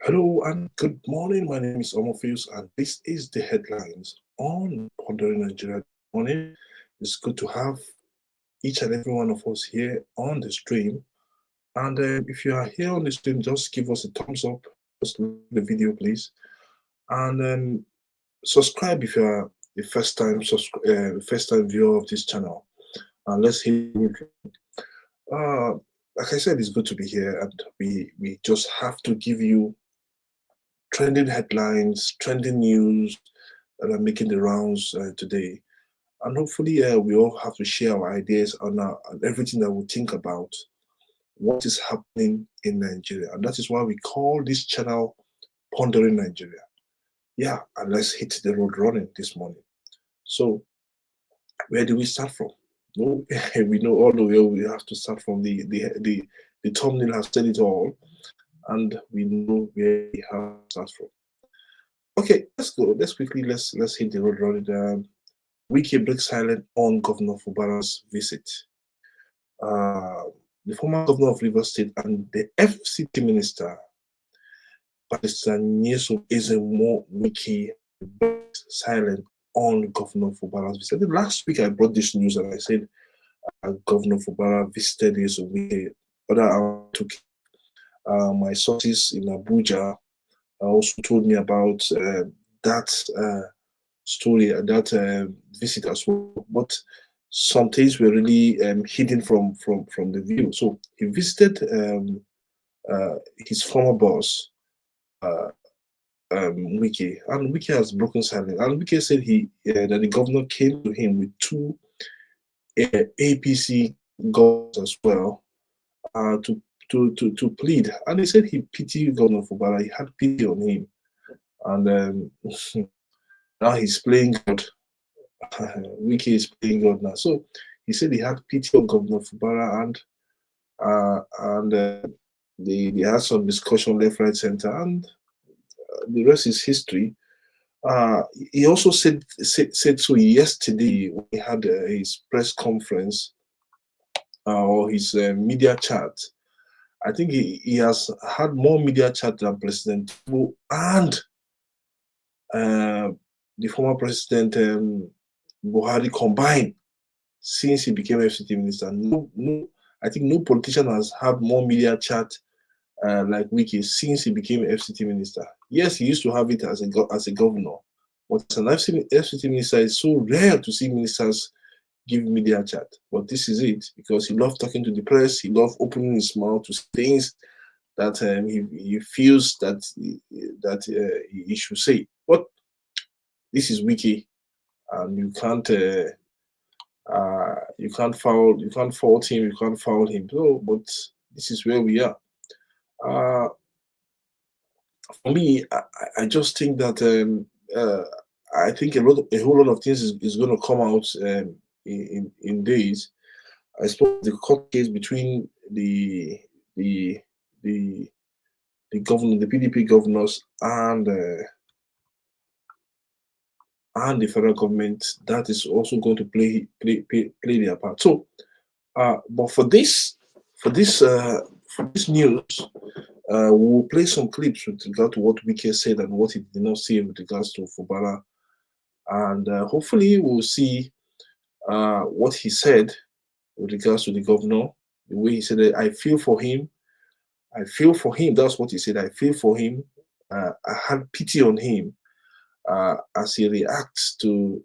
Hello and good morning. My name is Omofius, and this is the headlines on Pondering Nigeria. Morning. It's good to have each and every one of us here on the stream. And if you are here on the stream, just give us a thumbs up. Just like the video, please, and subscribe if you are the first time viewer of this channel. And let's hit. Uh, like I said, it's good to be here, and we just have to give you trending headlines, trending news that are making the rounds today. And hopefully, we all have to share our ideas on everything that we think about what is happening in Nigeria. And that is why we call this channel Pondering Nigeria. Yeah, and let's hit the road running this morning. So, where do we start from? No, we know all the way we have to start from the thumbnail has said it all, and we know where we have to start from. Okay, let's go. Let's hit the road running. Wike breaks silent on Governor Fubara's visit. The former governor of Rivers State and the FCT minister, Pastor Nyesom Wike, breaks silent on Governor Fubara's visit. Last week I brought this news and I said Governor Fubara visited Nyesom Wike. Took my sources in Abuja also told me about that story, that visit as well. But some things were really hidden from the view. So he visited his former boss, Wike, and Wike has broken silence. And Wike said that the governor came to him with two APC governors as well to plead. And he said he pitied Governor Fubara. He had pity on him, and now he's playing God. Wike is playing God now. So he said he had pity on Governor Fubara, and they had some discussion left, right, center, and the rest is history. He also said so yesterday when he had his press conference or his media chat. I think he has had more media chat than President Tinubu and the former President Buhari combined since he became FCT minister. I think no politician has had more media chat like Wike since he became FCT minister. Yes, he used to have it as a governor, but as an FCT minister, it's so rare to see ministers give media chat. But this is it, because he loved talking to the press. He loved opening his mouth to things that he feels that he should say. But this is Wike, and you can't fault him. You can't foul him. So, but this is where we are. For me, I just think that I think a whole lot of things is going to come out in days. I suppose the court case between the governor, the PDP governors, and the federal government, that is also going to play their part. So, but for this news, we'll play some clips with regard to what Wike said and what he did not say with regards to Fubara, and hopefully we'll see what he said with regards to the governor. The way he said it, I feel for him. I feel for him. That's what he said. I feel for him. I had pity on him as he reacts to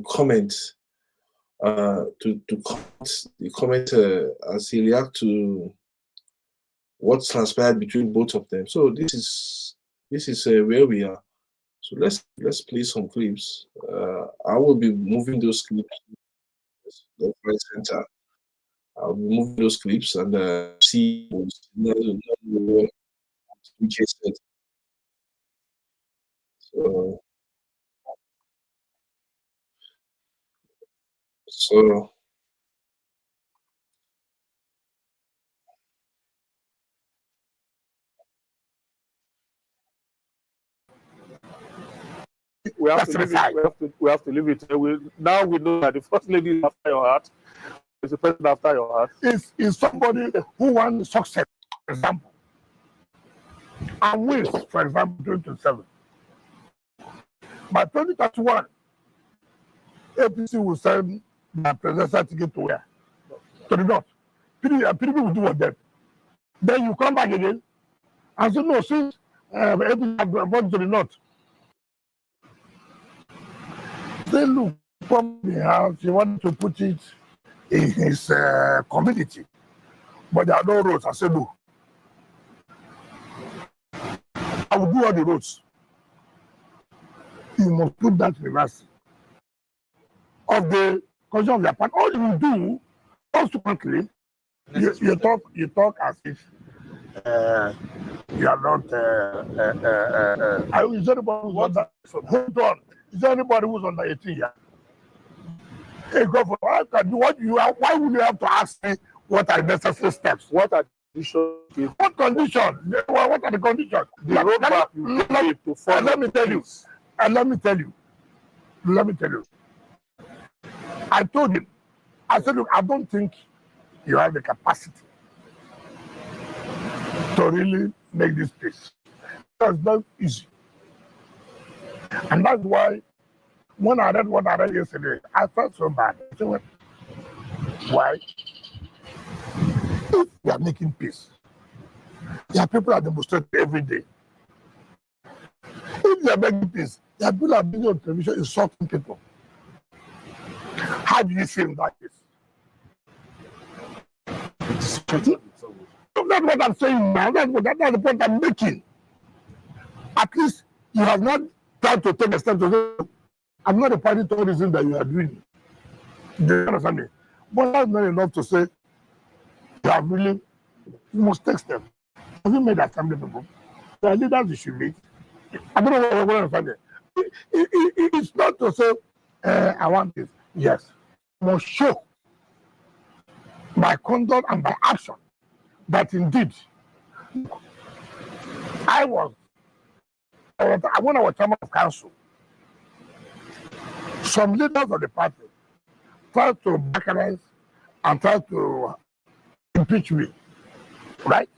comments. To comment as he reacts to what transpired between both of them. So this is where we are. So let's play some clips. I will be moving those clips left, right, center. I'll be moving those clips and see what Wike said. So we have to leave it. We have to leave it. Now we know that the first lady is after your heart. Is the person after your heart. Is somebody who wants success, for example. and wins, for example, 2027, by 2031, APC will send the presidential ticket to where? To the north. PDP will do what then? Then you come back again and say, no, since APC have gone to the north. They look from the house, he wanted to put it in his community, but there are no roads. I said, no. I will do all the roads. You must put that reverse of the condition of the part. All you will do, consequently, you talk as if you are not. Is anybody who's under? Hold on. Is there anybody who's under 18 years? Hey, God, why would you have to ask me what are necessary steps? What are the conditions? What condition? What are the conditions? The roadmap you give to follow. Let me tell you. I told him, I said, look, I don't think you have the capacity to really make this peace. That's not easy. And that's why when I read what I read yesterday, I felt so bad. I said, well, why? If we are making peace, there are people that demonstrate every day. If they are making peace, there are people that are being on television insulting people. How do you feel that is? That's what I'm saying now. That's the point I'm making. At least you have not tried to take a step to say, I'm not a party to all the things that you are doing. Do you understand me? But that's not enough to say you have really, you must take steps. Have you made assembly people? There are leaders you should meet. I don't know what I understand it. It's not to say, I want this. Yes. You must show by conduct and by action that indeed when I was chairman of council, some leaders of the party tried to backward and tried to impeach me, right?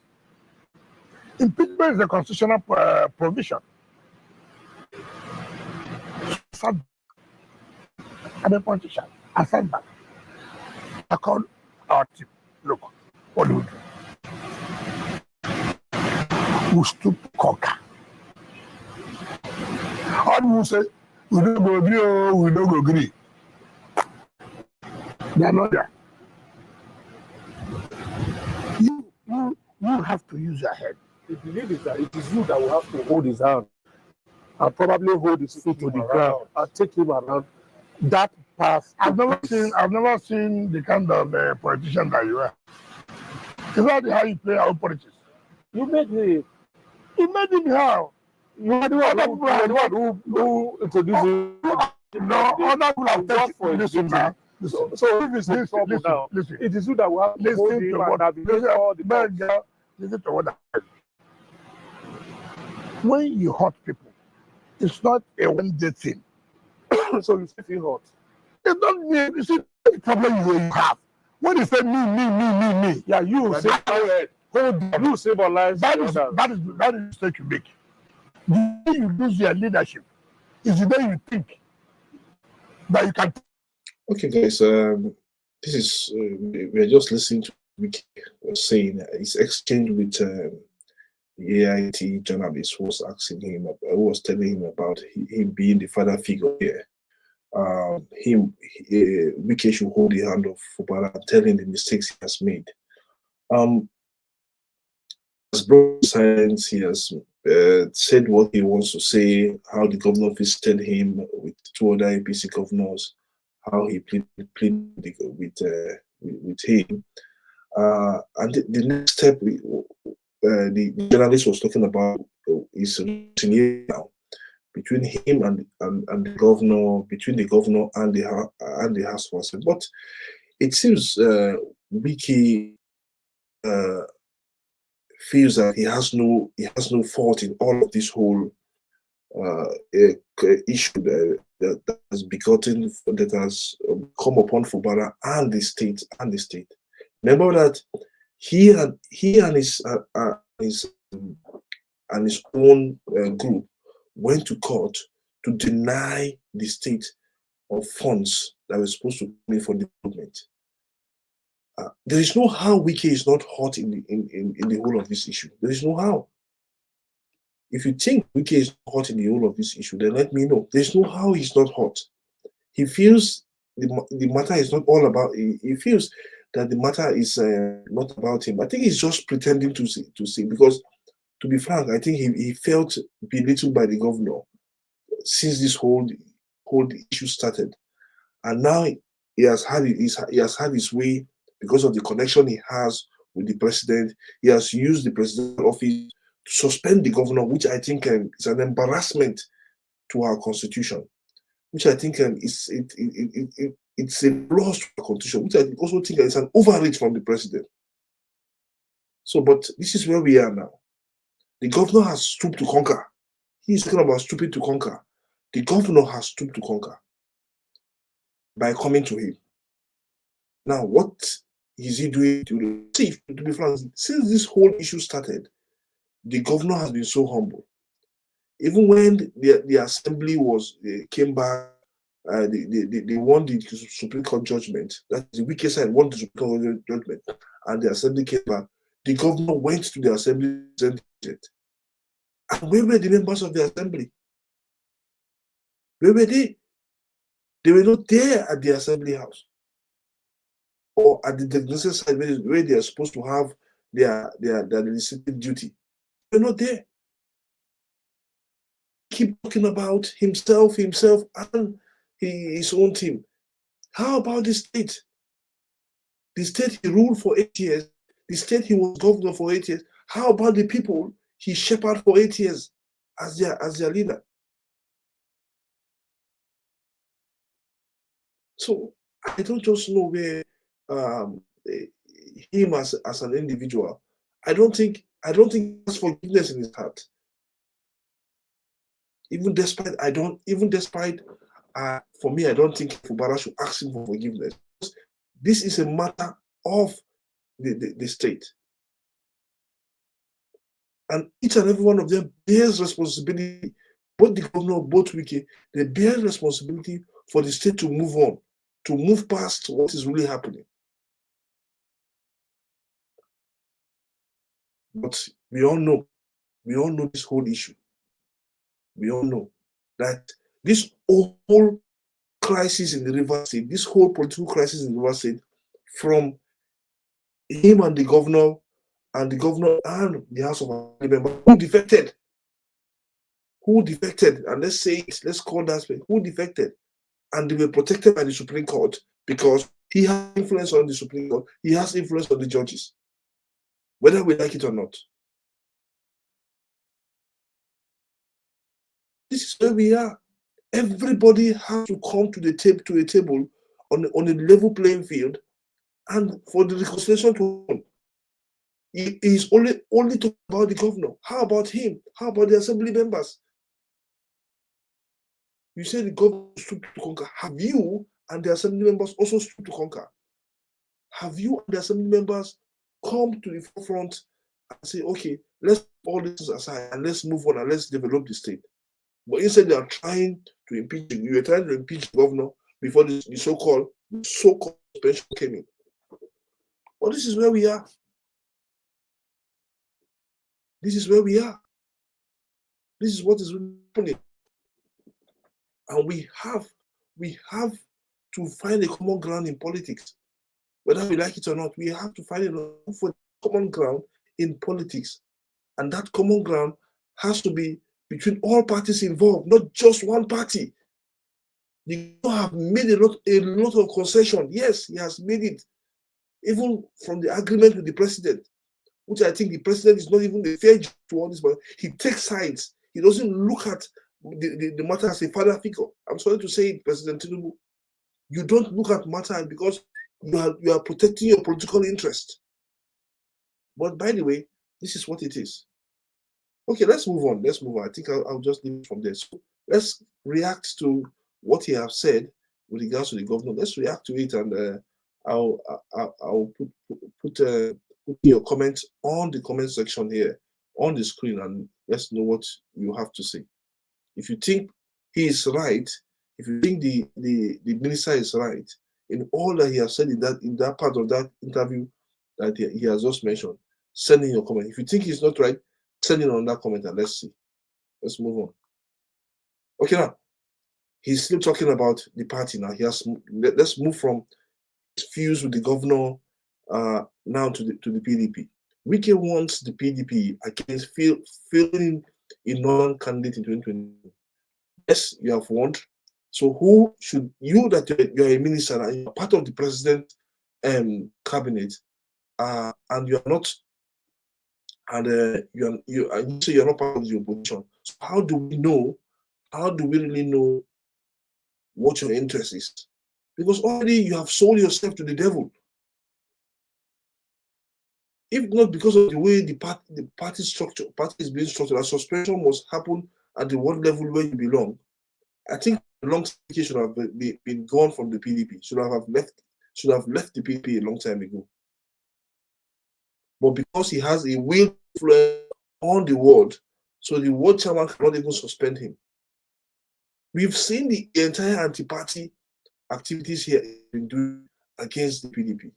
Impeachment is a constitutional provision. I'm a politician. I said that. I called our team. Look, what do we do? We stood to conquer. How do we say? We don't go agree or we don't go agree? They are not there. You have to use your head. The belief is that it is you that will have to hold his hand and probably hold his feet to the ground and take him around that path. I've never seen the kind of politician that you are. It's not how you play our politics. You made him. You made him how? You are the one who introduced him. No, other people have taken for listen now. So if it's in trouble now, it is you that will have to hold him and navigate all the time. Listen to what I said. When you hurt people, it's not a one-day thing. So you still feel hurt. It's not me. You see the problem you have. When you say me. Yeah, you say you save our lives. That is the mistake you make. The day you lose your leadership is the day you think that you can. Okay, guys. This is we are just listening to Wike was saying his exchange with the AIT journalist was asking him, who was telling him about him being the father figure here. Wike should hold the hand of Fubara and tell him the mistakes he has made. As broken silence, he has said what he wants to say, how the governor visited him with two other APC governors, how he pleaded with him. And the next step the journalist was talking about is now between him and the governor, between the governor and the House Counsel. But it seems Wike feels that he has no fault in all of this whole issue that has begotten, that has come upon Fubara and the state. Remember that he and his and his own group went to court to deny the state of funds that were supposed to come in for development. There is no how Wike is not hot in the whole of this issue. There is no how. If you think Wike is hot in the whole of this issue, then let me know. There's no how he's not hot. He feels the matter is not all about. He feels that the matter is not about him. I think he's just pretending to see because, to be frank, I think he felt belittled by the governor since this whole issue started, and now he has had his way because of the connection he has with the president. He has used the president's office to suspend the governor, which I think is an embarrassment to our constitution, which I think it's a loss to our constitution, which I also think is an overreach from the president. So, but this is where we are now. The governor has stooped to conquer. He's talking about stooping to conquer. The governor has stooped to conquer by coming to him. Now, what is he doing to see? To be frank, since this whole issue started, the governor has been so humble. Even when the assembly came back, they won the Supreme Court judgment. That the Wike side won the Supreme Court judgment, and the assembly came back. The governor went to the assembly, and where were the members of the assembly? Where were they? They were not there at the assembly house or at the legislative side where they are supposed to have their legislative duty. They were not there. Keep talking about himself, and his own team. How about the state? The state he ruled for 8 years. The state he was governor for 8 years. How about the people he shepherded for 8 years as their leader? So I don't just know where him as an individual. I don't think he has forgiveness in his heart. Even despite for me, I don't think Fubara should ask him for forgiveness. This is a matter of the state. And each and every one of them bears responsibility. Both the governor, both Wike, they bear responsibility for the state to move on, to move past what is really happening. But we all know this whole issue. We all know that this whole crisis in the River State, this whole political crisis in the River State, from him and the governor and the House of Assembly members who defected, and let's call that who defected, and they were protected by the Supreme Court because he has influence on the Supreme Court, he has influence on the judges, whether we like it or not. This is where we are. Everybody has to come to a table on a level playing field, and for the reconciliation to happen. He is only talking about the governor. How about him? How about the assembly members? You say the governor stood to conquer. Have you and the assembly members also stood to conquer? Have you and the assembly members come to the forefront and say, okay, let's put all this aside and let's move on and let's develop the state? But instead, they are trying to impeach you. You were trying to impeach the governor before the so-called suspension came in. Well, this is where we are. This is where we are. This is what is happening. And we have to find a common ground in politics. Whether we like it or not, we have to find a common ground in politics. And that common ground has to be between all parties involved, not just one party. You have made a lot of concession. Yes, he has made it. Even from the agreement with the president, which I think the president is not even a fair judge to all this, but he takes sides. He doesn't look at the matter as a father figure. I'm sorry to say it, President Tinubu. You don't look at matter because you are protecting your political interest. But by the way, this is what it is. Okay, let's move on. I think I'll just leave it from there. So let's react to what he has said with regards to the governor. Let's react to it, and I'll put your comments on the comment section here on the screen and let's know what you have to say. If you think he is right, if you think the minister is right in all that he has said in that part of that interview that he has just mentioned, send in your comment. If you think he's not right, send in on that comment and let's see. Let's move on. Okay, now he's still talking about the party now. Let's move from fuse with the governor now to the PDP. Wike wants the PDP against failing a non-candidate in 2020. Yes, you have won. So who should you that you're a minister and you're part of the president cabinet and you're not and you say you're not part of the opposition. So how do we know? How do we really know what your interest is? Because already you have sold yourself to the devil. If not because of the way the party is being structured, a suspension must happen at the one level where you belong. I think long should have been gone from the PDP. Should have left the PDP a long time ago. But because he has a will influence on the world, so the world chairman cannot even suspend him. We've seen the entire anti-party activities here been doing against the PDP.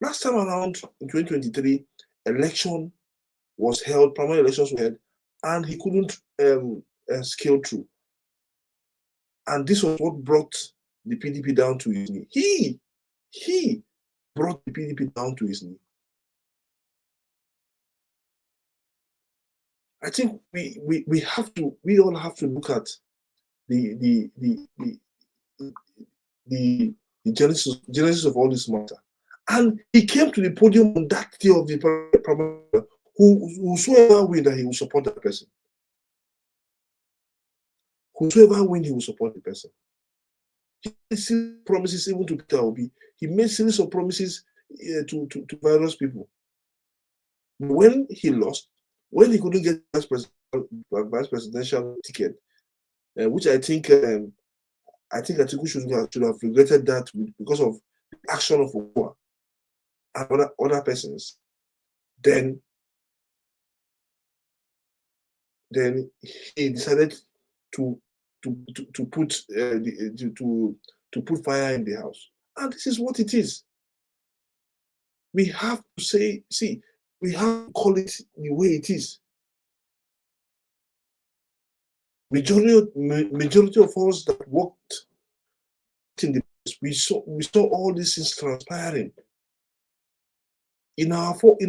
Last time around in 2023, election was held, primary elections were held, and he couldn't scale through. And this was what brought the PDP down to his knee. He brought the PDP down to his knee. I think we all have to look at the genesis of all this matter. And he came to the podium on that day of the primary, whosoever win that he will support that person. Whosoever win, he will support the person. He made promises even to Peter Obi. He made series of promises to various people. When he lost, when he couldn't get vice presidential ticket, which I think Atiku should have regretted that because of the action of Abure and other persons, then he decided to put fire in the house. And this is what it is. We have to say, we have to call it the way it is. Majority of us that worked in the we saw all these things transpiring in our front.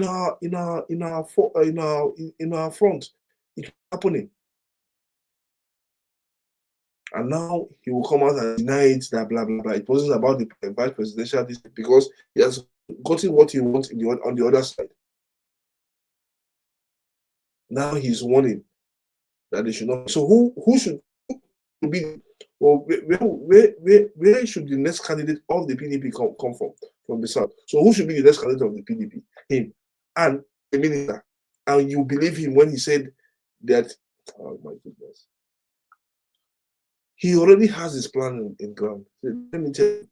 It's happening. And now he will come out and deny it, that blah blah blah. It wasn't about the vice presidential because he has gotten what he wants on the other side. Now he's warning that they should not. So who should be? Well, where should the next candidate of the PDP come from the south? So who should be the next candidate of the PDP? Him and the minister. And you believe him when he said that? Oh my goodness. He already has his plan in ground. Let me tell you,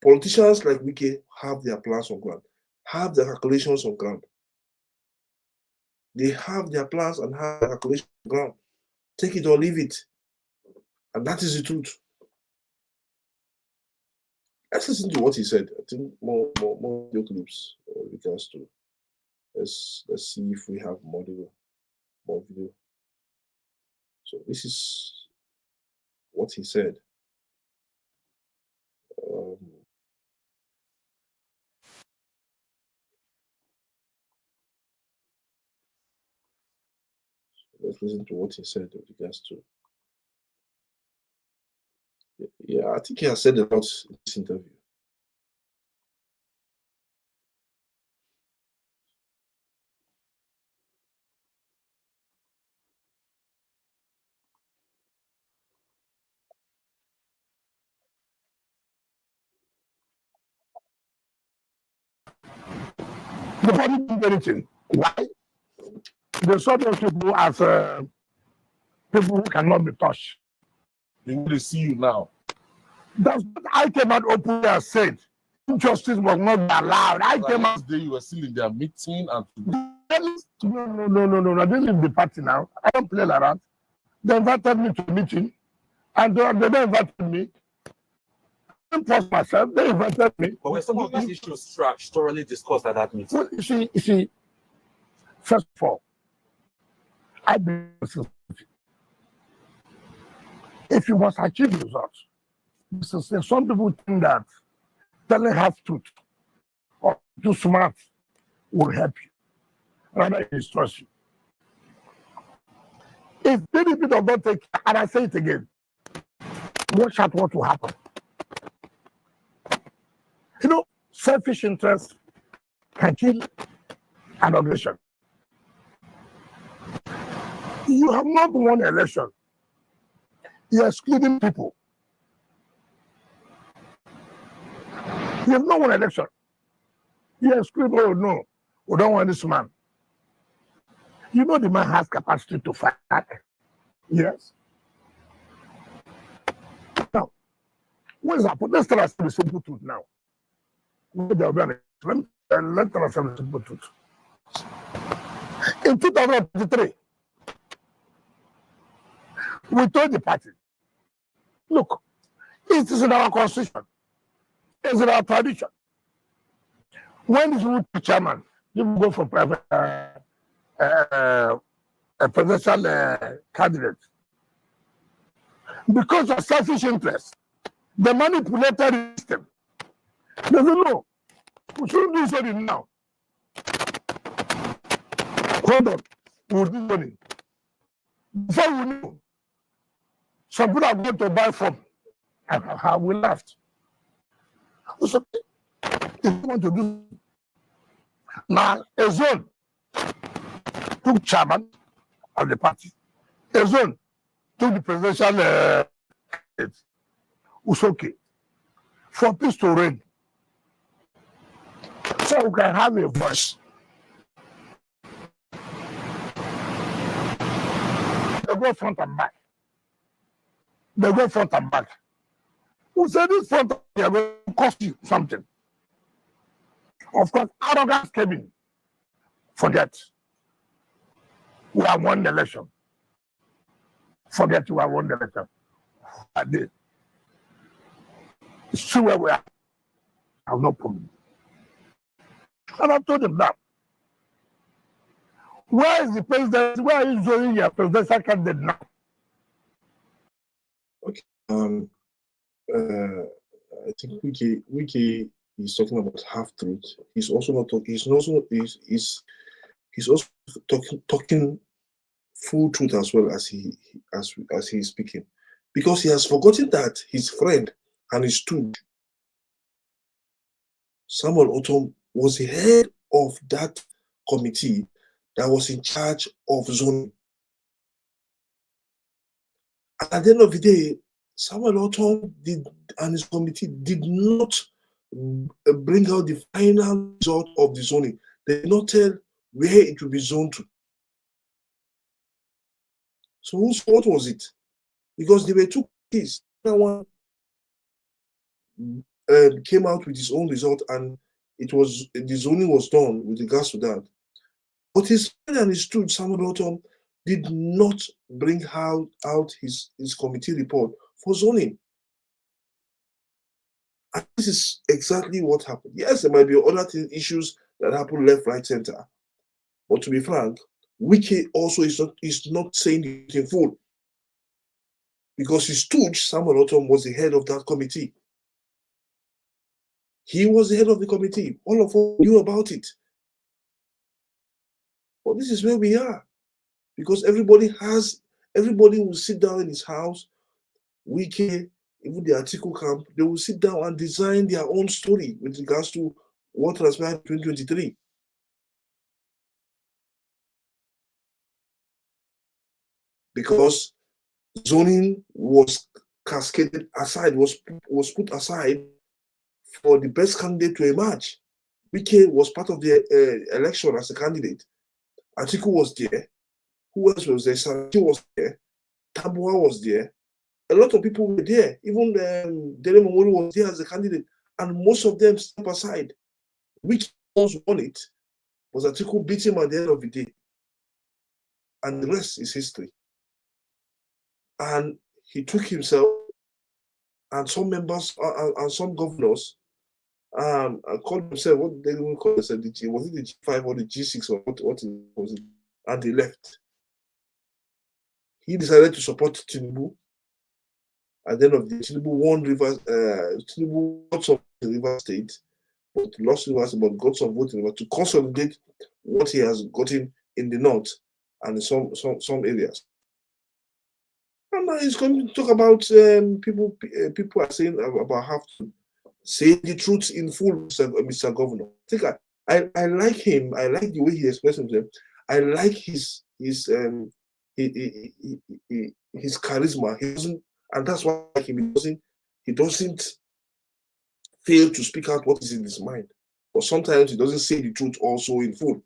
politicians like Wike have their plans on ground, have their calculations on ground. They have their plans and have their calculations on ground. Take it or leave it. And that is the truth. Let's listen to what he said. I think more video clips regards to. Let's see if we have more video. So this is what he said. Let's listen to what he said with regards to. Yeah, I think he has said a lot in this interview. The body didn't do anything. Why? They saw those people as people who cannot be touched. They will see you now. That's what I came out openly and said. Injustice was not allowed. I came out. Yesterday you were still in their meeting and No. I didn't leave the party now. I don't play like that. They invited me to a meeting, and they don't invite me. I didn't force myself. They invited me. But were some of these issues thoroughly discussed at that meeting? Well, you see, first of all, I believe if you must achieve results, some people think that telling half truth or too smart will help you, rather it destroys you. If PDP does not take, and I say it again, watch out what will happen. You know, selfish interest can kill an organization. You have not won an election. You're excluding people. You have not won an election. You're excluding people. Oh, no, we don't want this man. You know the man has capacity to fight. Yes. Now, what is happening? Let's tell us the simple truth now. Let's tell us the simple truth. In 2023, we told the party, look, it is in our constitution, it's in our tradition. When is route to chairman, you go for private a presidential candidate. Because of selfish interest, the manipulated the system. They say, no, we shouldn't do something now. Hold on, we'll do something. Before we know, some people are going to buy from. How we laughed. So, if you want to do now, a zone took chairman of the party. A zone took the presidential it was okay for peace to reign. So we can have a voice. They go front and back. They go front and back. Who said this front and back will cost you something? Of course, arrogance came in. Forget. We have won the election. Forget we have won the election. I did. It's true where we are. I have no problem. And I told him that. Where is the president? Where are you joining your presidential candidate now? Okay. I think Wike is talking about half truth. He's also not talking. He's also talking full truth as well as he's speaking, because he has forgotten that his friend and his stooge Samuel Otom was the head of that committee that was in charge of zoning. And at the end of the day, Samuel Otom and his committee did not bring out the final result of the zoning. They did not tell where it will be zoned to. So whose fault was it? Because there were two keys. One came out with his own result, and the zoning was done with regards to that. But his friend and his stooge, Samuel Otom, did not bring out his committee report for zoning. And this is exactly what happened. Yes, there might be other issues that happen left, right, center. But to be frank, Wike also is not saying it in full. Because his stooge, Samuel Otom, was the head of that committee. He was the head of the committee. All of us knew about it. But this is where we are. Because everybody will sit down in his house. Wike, even the article camp, they will sit down and design their own story with regards to what transpired in 2023. Because zoning was cascaded aside, was put aside for the best candidate to emerge. Wike was part of the election as a candidate. Atiku was there. Who else was there? Saraki was there. Tabua was there. A lot of people were there. Even Dele Momoru was there as a candidate. And most of them step aside. Wike won it. But Atiku beat him at the end of the day. And the rest is history. And he took himself and some members and some governors called themselves, what they even call themselves, was it the G5 or the G6 or what was it? And they left. He decided to support Tinubu. At the end of the day, Tinubu won Rivers. Tinubu got some Rivers State, but lost Rivers, but got some votes to consolidate what he has gotten in the north and in some areas. And now he's going to talk about people are saying about have to say the truth in full, Mr. Governor. I like him. I like the way he expresses himself. I like his charisma. He doesn't, and that's why I like him. He doesn't fail to speak out what is in his mind. But sometimes he doesn't say the truth also in full.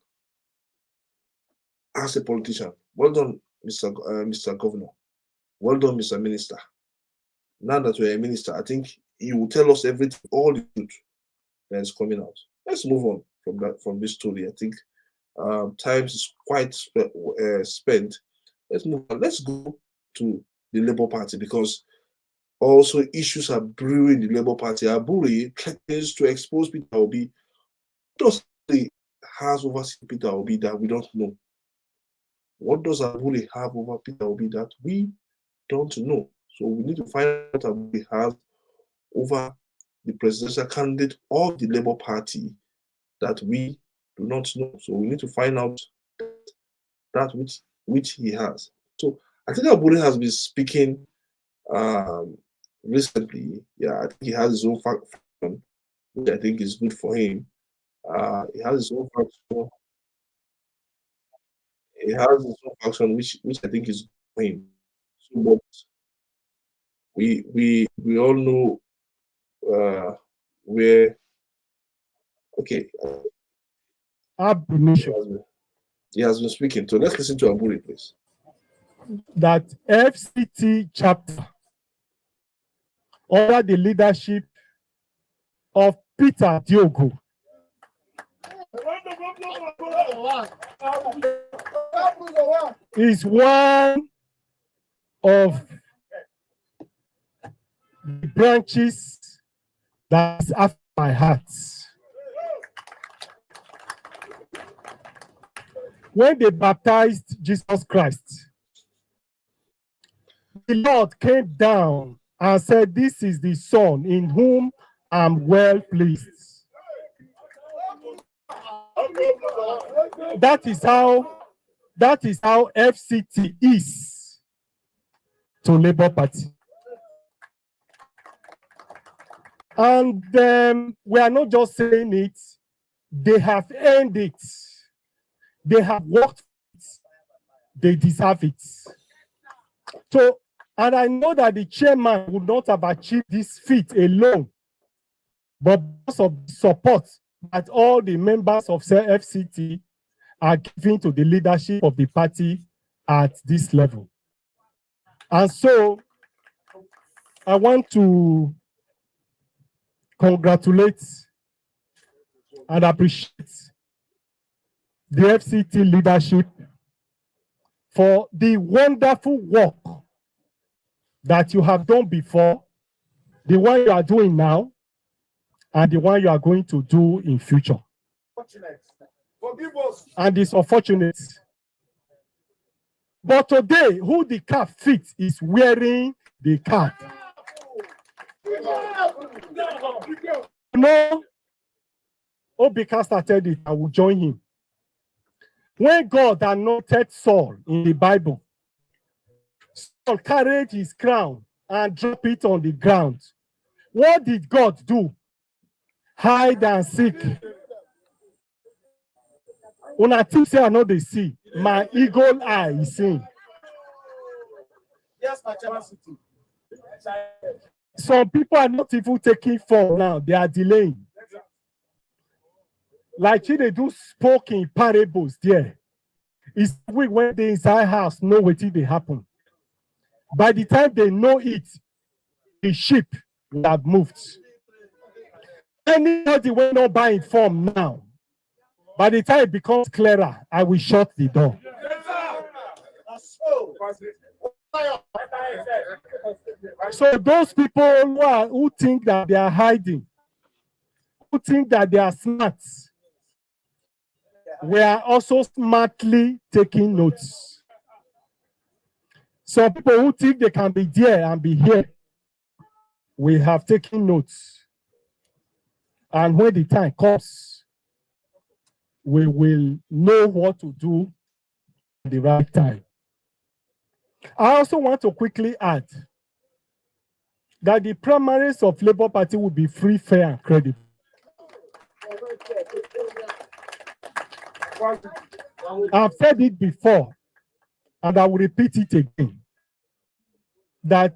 As a politician, well done, Mr. Governor. Well done, Mr. Minister. Now that we're a minister, I think he will tell us everything, all the truth that is coming out. Let's move on from this story. I think time is quite spent. Let's move on. Let's go to the Labour Party, because also issues are brewing the Labour Party. Abure threatens to expose Peter Obi. What does he has over Peter Obi that we don't know? What does Abure have over Peter Obi that we don't know? So we need to find out what Abure has over the presidential candidate of the Labour Party that we do not know. So we need to find out that which he has. So I think Abure has been speaking recently. Yeah, I think he has his own faction, which I think is good for him. He has his own faction. He has his own faction, which I think is good for him. So, but we all know where. Okay. He has been speaking. So let's listen to Abure, please. That FCT chapter, under the leadership of Peter Diogo, is one of the branches that is after my heart. When they baptized Jesus Christ, the Lord came down and said, "This is the Son in whom I'm well pleased." That is how FCT is to Labour Party. And we are not just saying it, they have earned it. They have worked for it. They deserve it. So, and I know that the chairman would not have achieved this feat alone, but because of the support that all the members of FCT are giving to the leadership of the party at this level. And so, I want to congratulate and appreciate the FCT leadership for the wonderful work that you have done before, the one you are doing now, and the one you are going to do in future. And it's unfortunate. But today, who the cap fits is wearing the cap. No, Obika started it, I will join him. When God anointed Saul in the Bible, Saul carried his crown and dropped it on the ground. What did God do? Hide and seek. When I think say I know they see, my eagle eye is seeing. Yes, my curiosity. Some people are not even taking fall now, they are delaying. Like they do spoke in parables there. It's we when they inside house know what they happen. By the time they know it, the sheep will have moved. Anybody will not buy informed now. By the time it becomes clearer, I will shut the door. So those people who think that they are hiding, who think that they are smart, we are also smartly taking notes. Some people who think they can be there and be here, we have taken notes. And when the time comes, we will know what to do at the right time. I also want to quickly add that the primaries of Labour Party will be free, fair, and credible. I've said it before, and I will repeat it again, that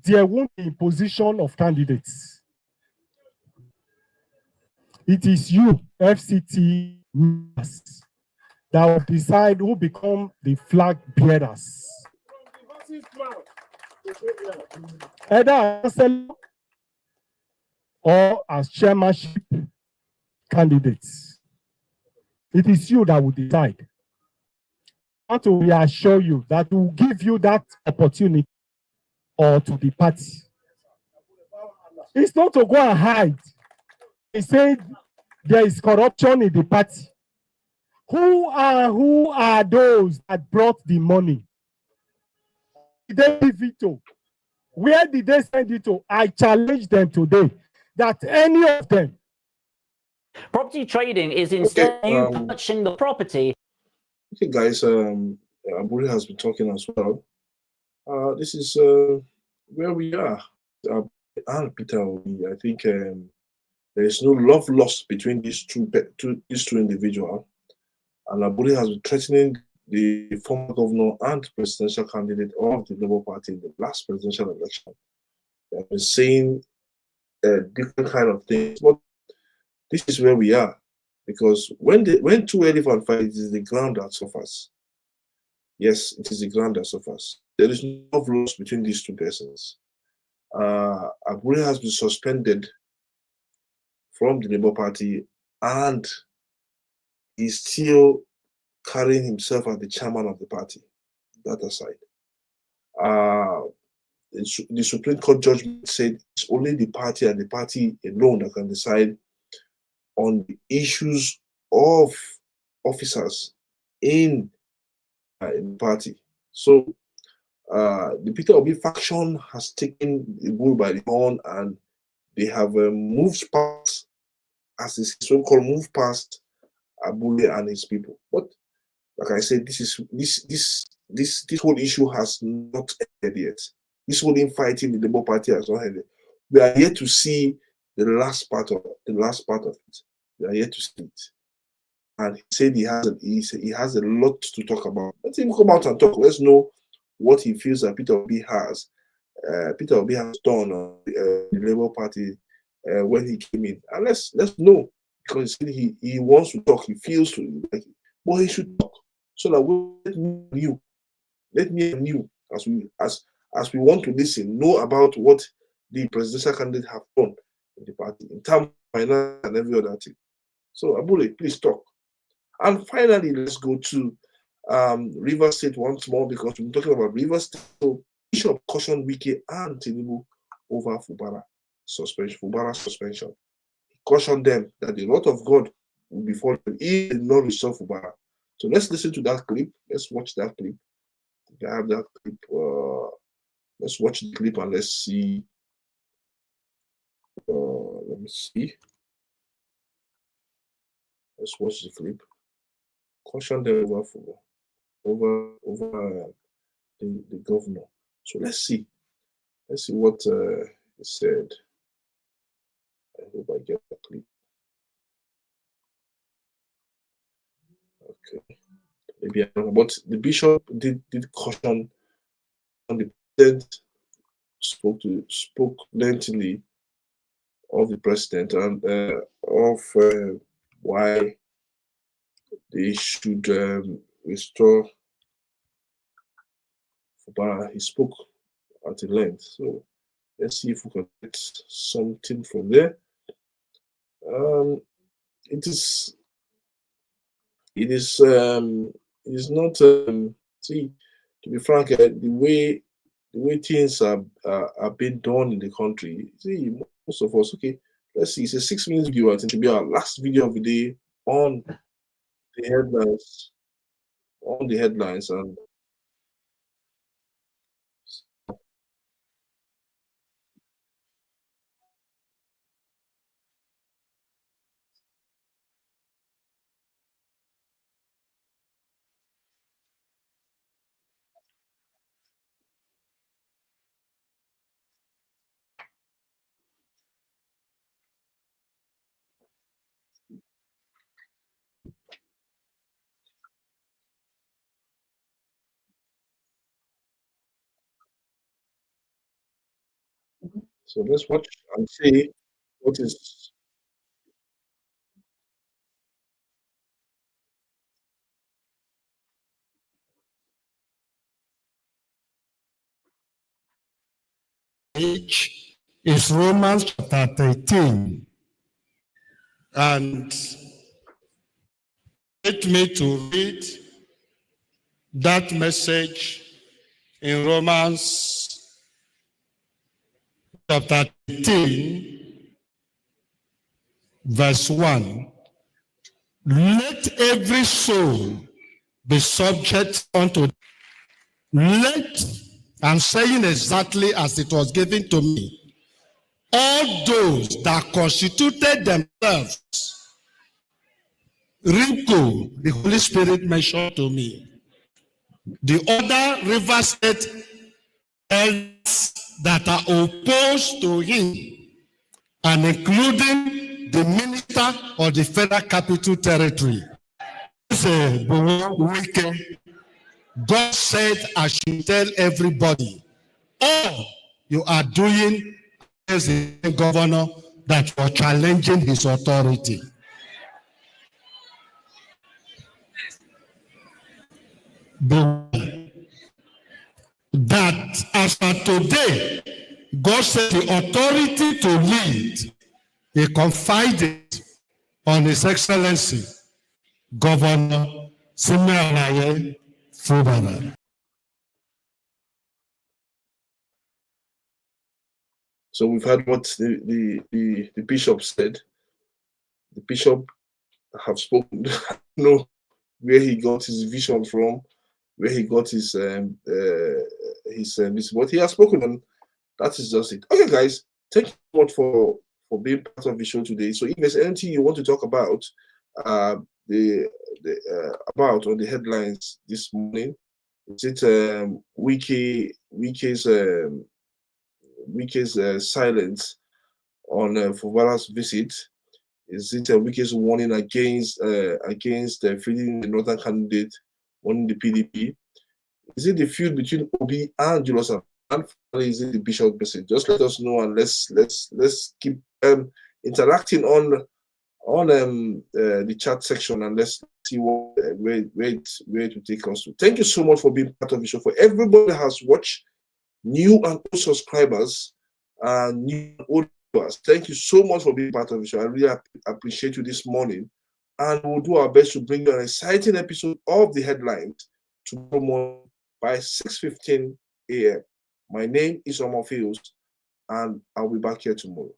there won't be imposition of candidates. It is you, FCT members, that will decide who become the flag bearers. Either as councillor or as chairmanship candidates. It is you that will decide. I want to reassure you that we will give you that opportunity or to the party. It's not to go and hide. He said there is corruption in the party. Who are those that brought the money? Did they give it to? Where did they send it to? I challenge them today that any of them. Property trading is instead you purchasing the property. Okay, guys, Abure has been talking as well. This is where we are. And Peter, I think there is no love lost between these two individuals. And Abure has been threatening the former governor and presidential candidate of the Labour Party in the last presidential election. They have been saying different kind of things, but this is where we are. Because when two elephants fight, it is the ground that suffers. Yes, it is the ground that suffers. There is no love lost between these two persons. Abure has been suspended from the Labour Party, and he's still carrying himself as the chairman of the party. That aside, the Supreme Court judgment said it's only the party and the party alone that can decide on the issues of officers in the party. So the Peter Obi faction has taken the bull by the horn, and they have moved past, as is so-called, moved past Abure and his people. But like I said, this whole issue has not ended yet. This whole infighting in the Labour Party has not ended. We are yet to see the last part of it. We are yet to see it. And he said he has a lot to talk about. Let him come out and talk. Let's know what he feels that Peter Obi has. Peter Obi has done on the Labour Party when he came in. And let's know, because he wants to talk. He feels to like it. But he should talk so that let me and you, as we want to listen, know about what the presidential candidate have done in the party in terms of finance and every other thing. So Abure, please talk. And finally, let's go to Rivers State once more, because we're talking about Rivers State. So Bishop cautioned Wike and Tinubu over Fubara suspension. He cautioned them that the wrath of God will befall them if they not restore Fubara. So let's listen to that clip. Let's watch that clip. I have that clip. Let's watch the clip and let's see. Let me see. Let's watch the clip. Caution them over the governor. So let's see. Let's see what he said. I hope I get the clip. Okay. Maybe I don't know, but the bishop did caution on the president, spoke lengthily of the president and of why they should restore Fubara. He spoke at length. So let's see if we can get something from there. It is It is not see, to be frank, the way things are being done in the country. See, most of us, okay, let's see, it's a 6 minute video. I think to be our last video of the day on the headlines, and so let's watch and see what is. Is Romans chapter 13. And let me to read that message in Romans chapter 13, verse 1. Let every soul be subject unto. Let, I'm saying exactly as it was given to me. All those that constituted themselves, Rico, the Holy Spirit mentioned to me. The other River State elders that are opposed to him, and including the minister of the Federal Capital Territory. God said, I should tell everybody, all you are doing as the governor, that you are challenging his authority. That as of today, God said the authority to lead, he confided on His Excellency, Governor Simi Fubara. So we've heard what the bishop said. The bishop have spoken. I don't know where he got his vision from, where he got his what he has spoken on. That is just it. Okay, guys, thank you so much for being part of the show today. So if there's anything you want to talk about, about on the headlines this morning, is it Wike's silence on Fubara's visit? Is it Wike's warning against feeding the northern candidate, warning the PDP? Is it the feud between Obi and Jilius? And finally, is it the bishop message? Just let us know, and let's keep interacting on the chat section, and let's see what where to take us to. Thank you so much for being part of the show. For everybody that has watched, new and old subscribers, and new and old viewers, thank you so much for being part of the show. I really appreciate you this morning, and we'll do our best to bring you an exciting episode of the headlines tomorrow morning by 6:15 a.m. My name is Omar Fields, and I'll be back here tomorrow.